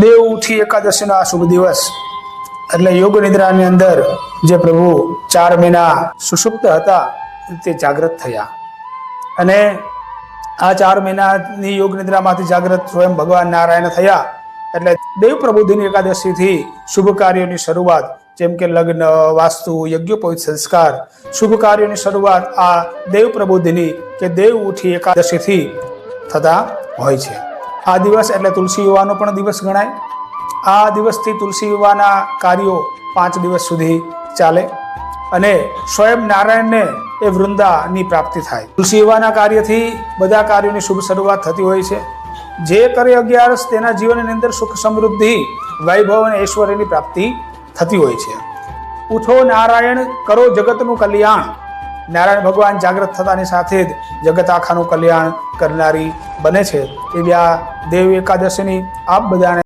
દેવ ઉઠી એકાદશીનો આ શુભ દિવસ એટલે યોગ નિદ્રાની અંદર જે પ્રભુ 4 મહિના સુષુપ્ત હતા તે જાગૃત થયા અને આ 4 મહિનાની યોગ નિદ્રામાંથી જાગૃત સ્વયં ભગવાન નારાયણ થયા એટલે દેવ પ્રબોધિની એકાદશીથી શુભ કાર્યોની શરૂઆત, જેમ કે લગ્ન, વાસ્તુ, યજ્ઞોપવિત સંસ્કાર, શુભ કાર્યોની શરૂઆત આ દેવ પ્રબોધિની કે દેવ ઉઠી એકાદશીથી થતા હોય છે. આ દિવસ એટલે તુલસી વિવાહનો પણ દિવસ ગણાય. આ દિવસથી તુલસી વિવાહના કાર્યો 5 દિવસ સુધી ચાલે અને સ્વયં નારાયણને એ વૃંદાની પ્રાપ્તિ થાય. તુલસી વિવાહના કાર્યથી બધા કાર્યોની શુભ શરૂઆત થતી હોય છે. જે કરે 11 તેના જીવનની અંદર સુખ, સમૃદ્ધિ, વૈભવ અને ઐશ્વર્યની પ્રાપ્તિ થતી હોય છે. ઉઠો નારાયણ, કરો જગતનું કલ્યાણ. નારાયણ ભગવાન જાગૃત થતાની સાથે જ જગત આખાનું કલ્યાણ કરનારી બને છે. એવી આ દેવ એકાદશીની આપ બધાને